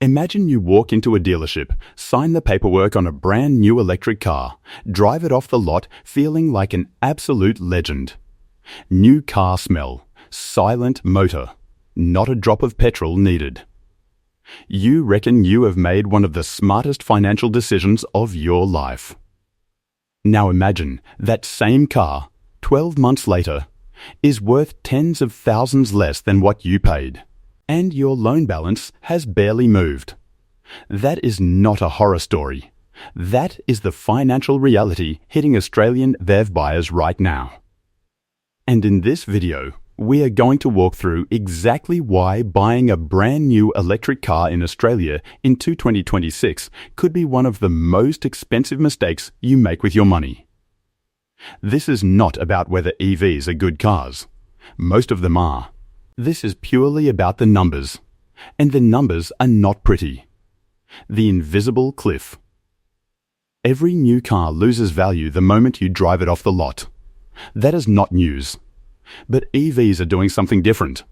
Imagine you walk into a dealership, sign the paperwork on a brand new electric car, drive it off the lot feeling like an absolute legend. New car smell, silent motor, not a drop of petrol needed. You reckon you have made one of the smartest financial decisions of your life. Now imagine that same car, 12 months later, is worth tens of thousands less than what you paid, and your loan balance has barely moved. That is not a horror story. That is the financial reality hitting Australian EV buyers right now. And in this video, we are going to walk through exactly why buying a brand new electric car in Australia in 2026 could be one of the most expensive mistakes you make with your money. This is not about whether EVs are good cars. Most of them are. This is purely about the numbers. And the numbers are not pretty. The invisible cliff. Every new car loses value the moment you drive it off the lot. That is not news. But EVs are doing something different.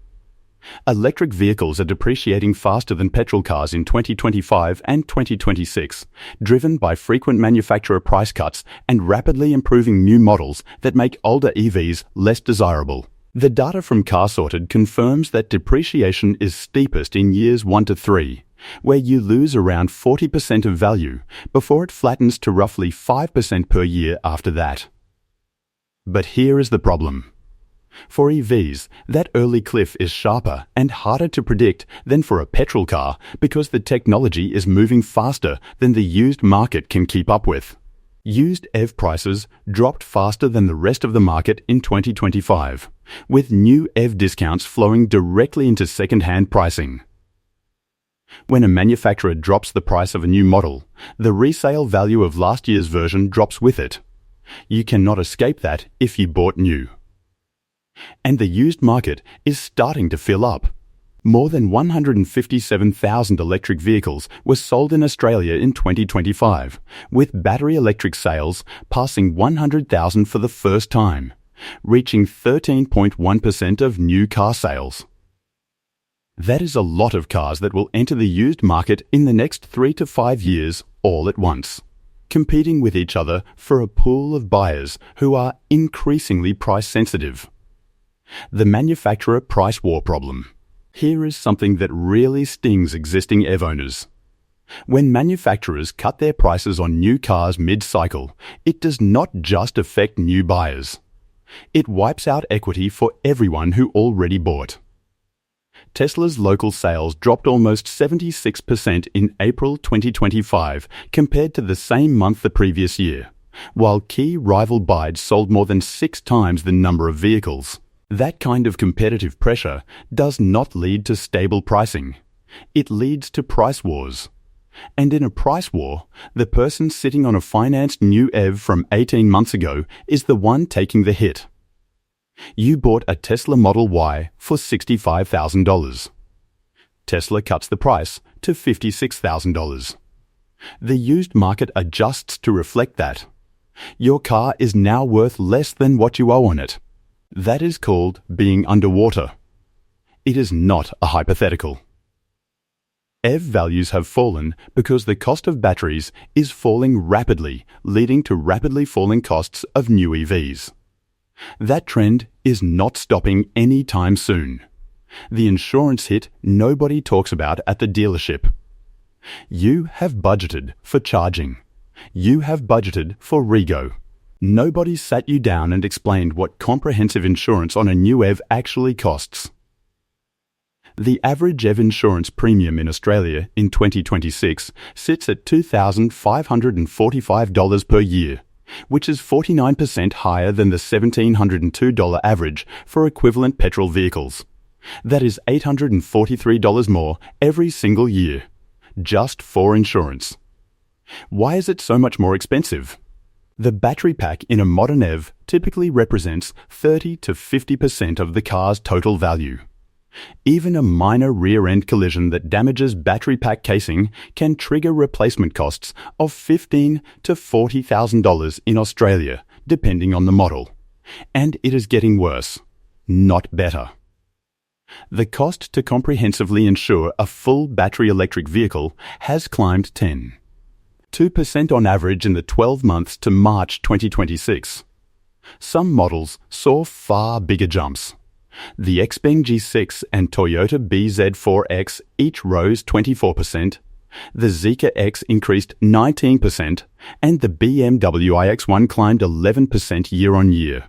Electric vehicles are depreciating faster than petrol cars in 2025 and 2026, driven by frequent manufacturer price cuts and rapidly improving new models that make older EVs less desirable. The data from CarSorted confirms that depreciation is steepest in years 1 to 3, where you lose around 40% of value before it flattens to roughly 5% per year after that. But here is the problem. For EVs, that early cliff is sharper and harder to predict than for a petrol car because the technology is moving faster than the used market can keep up with. Used EV prices dropped faster than the rest of the market in 2025, with new EV discounts flowing directly into second-hand pricing. When a manufacturer drops the price of a new model, the resale value of last year's version drops with it. You cannot escape that if you bought new. And the used market is starting to fill up. More than 157,000 electric vehicles were sold in Australia in 2025, with battery electric sales passing 100,000 for the first time, reaching 13.1% of new car sales. That is a lot of cars that will enter the used market in the next 3 to 5 years all at once, competing with each other for a pool of buyers who are increasingly price sensitive. The manufacturer price war problem. Here is something that really stings existing EV owners. When manufacturers cut their prices on new cars mid-cycle, it does not just affect new buyers. It wipes out equity for everyone who already bought. Tesla's local sales dropped almost 76% in April 2025 compared to the same month the previous year, while key rival BYDs sold more than 6 times the number of vehicles. That kind of competitive pressure does not lead to stable pricing. It leads to price wars. And in a price war, the person sitting on a financed new EV from 18 months ago is the one taking the hit. You bought a Tesla Model Y for $65,000. Tesla cuts the price to $56,000. The used market adjusts to reflect that. Your car is now worth less than what you owe on it. That is called being underwater. It is not a hypothetical. EV values have fallen because the cost of batteries is falling rapidly, leading to rapidly falling costs of new EVs. That trend is not stopping anytime soon. The insurance hit nobody talks about at the dealership. You have budgeted for charging. You have budgeted for rego. Nobody sat you down and explained what comprehensive insurance on a new EV actually costs. The average EV insurance premium in Australia in 2026 sits at $2,545 per year, which is 49% higher than the $1,702 average for equivalent petrol vehicles. That is $843 more every single year, just for insurance. Why is it so much more expensive? The battery pack in a modern EV typically represents 30 to 50% of the car's total value. Even a minor rear-end collision that damages battery pack casing can trigger replacement costs of $15,000 to $40,000 in Australia, depending on the model. And it is getting worse, not better. The cost to comprehensively insure a full battery electric vehicle has climbed 2% on average in the 12 months to March 2026. Some models saw far bigger jumps. The XPeng G6 and Toyota BZ4X each rose 24%, the Zeekr X increased 19%, and the BMW iX1 climbed 11% year-on-year.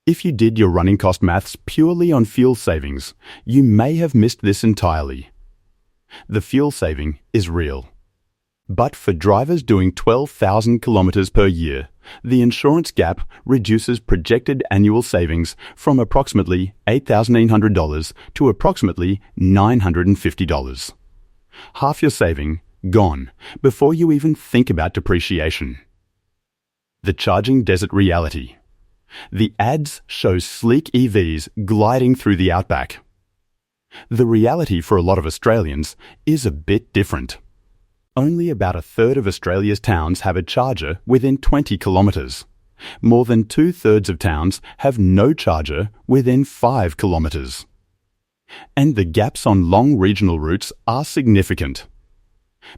If you did your running cost maths purely on fuel savings, you may have missed this entirely. The fuel saving is real. But for drivers doing 12,000 kilometers per year, the insurance gap reduces projected annual savings from approximately $8,800 to approximately $950. Half your saving gone before you even think about depreciation. The charging desert reality. The ads show sleek EVs gliding through the outback. The reality for a lot of Australians is a bit different. Only about a third of Australia's towns have a charger within 20 kilometres. More than 2/3 of towns have no charger within 5 kilometres. And the gaps on long regional routes are significant.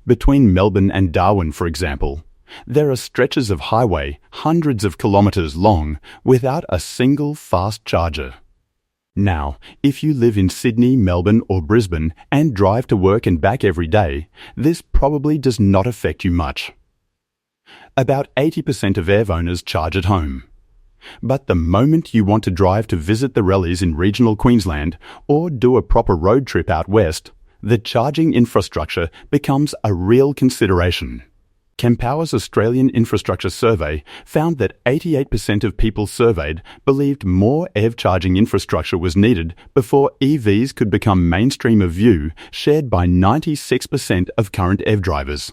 Between Melbourne and Darwin, for example, there are stretches of highway hundreds of kilometres long without a single fast charger. Now, if you live in Sydney, Melbourne or Brisbane and drive to work and back every day, this probably does not affect you much. About 80% of EV owners charge at home. But the moment you want to drive to visit the rallies in regional Queensland or do a proper road trip out west, the charging infrastructure becomes a real consideration. Kempower's Australian Infrastructure Survey found that 88% of people surveyed believed more EV charging infrastructure was needed before EVs could become mainstream of view, shared by 96% of current EV drivers.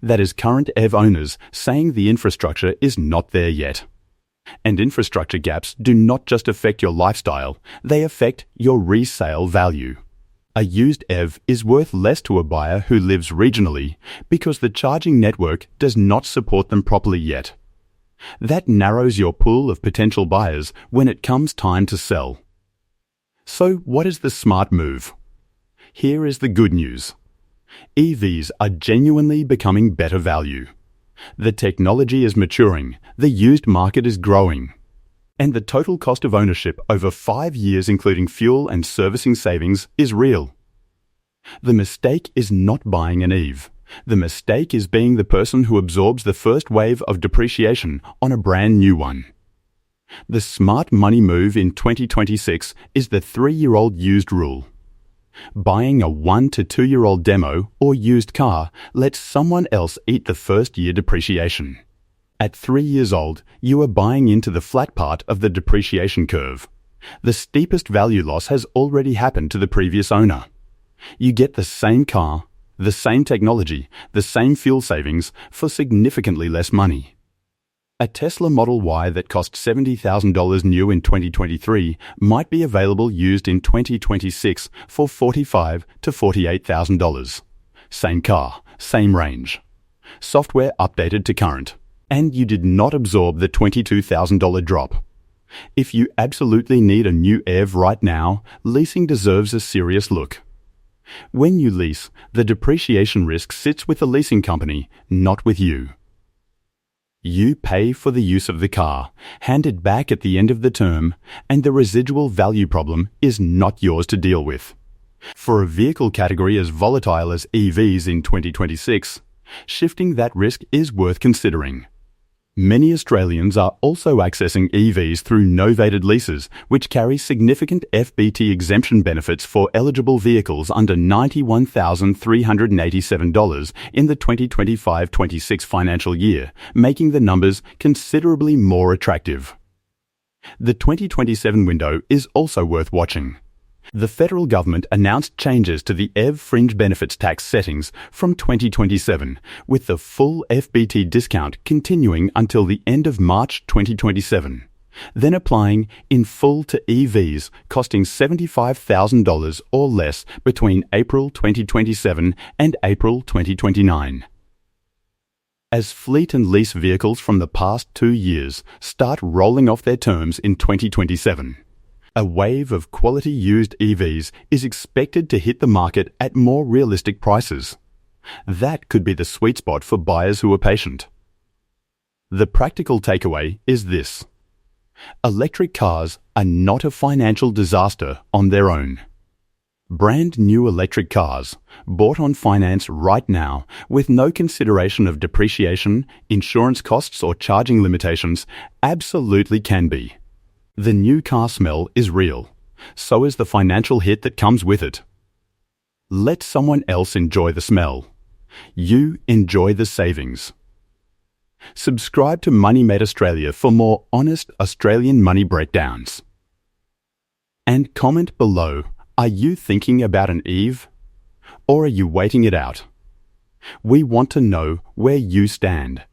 That is current EV owners saying the infrastructure is not there yet. And infrastructure gaps do not just affect your lifestyle, they affect your resale value. A used EV is worth less to a buyer who lives regionally because the charging network does not support them properly yet. That narrows your pool of potential buyers when it comes time to sell. So what is the smart move? Here is the good news. EVs are genuinely becoming better value. The technology is maturing, the used market is growing, and the total cost of ownership over 5 years including fuel and servicing savings is real. The mistake is not buying an EV. The mistake is being the person who absorbs the first wave of depreciation on a brand new one. The smart money move in 2026 is the 3-year-old used rule. Buying a 1 to 2-year-old demo or used car lets someone else eat the first year depreciation. At 3 years old, you are buying into the flat part of the depreciation curve. The steepest value loss has already happened to the previous owner. You get the same car, the same technology, the same fuel savings for significantly less money. A Tesla Model Y that cost $70,000 new in 2023 might be available used in 2026 for $45,000 to $48,000. Same car, same range. Software updated to current. And you did not absorb the $22,000 drop. If you absolutely need a new EV right now, leasing deserves a serious look. When you lease, the depreciation risk sits with the leasing company, not with you. You pay for the use of the car, hand it back at the end of the term, and the residual value problem is not yours to deal with. For a vehicle category as volatile as EVs in 2026, shifting that risk is worth considering. Many Australians are also accessing EVs through novated leases, which carry significant FBT exemption benefits for eligible vehicles under $91,387 in the 2025-26 financial year, making the numbers considerably more attractive. The 2027 window is also worth watching. The federal government announced changes to the EV fringe benefits tax settings from 2027, with the full FBT discount continuing until the end of March 2027, then applying in full to EVs costing $75,000 or less between April 2027 and April 2029. As fleet and lease vehicles from the past 2 years start rolling off their terms in 2027, A wave of quality used EVs is expected to hit the market at more realistic prices. That could be the sweet spot for buyers who are patient. The practical takeaway is this: electric cars are not a financial disaster on their own. Brand new electric cars, bought on finance right now with no consideration of depreciation, insurance costs or charging limitations, absolutely can be. The new car smell is real. So is the financial hit that comes with it. Let someone else enjoy the smell. You enjoy the savings. Subscribe to Money Made Australia for more honest Australian money breakdowns. And comment below, are you thinking about an EV? Or are you waiting it out? We want to know where you stand.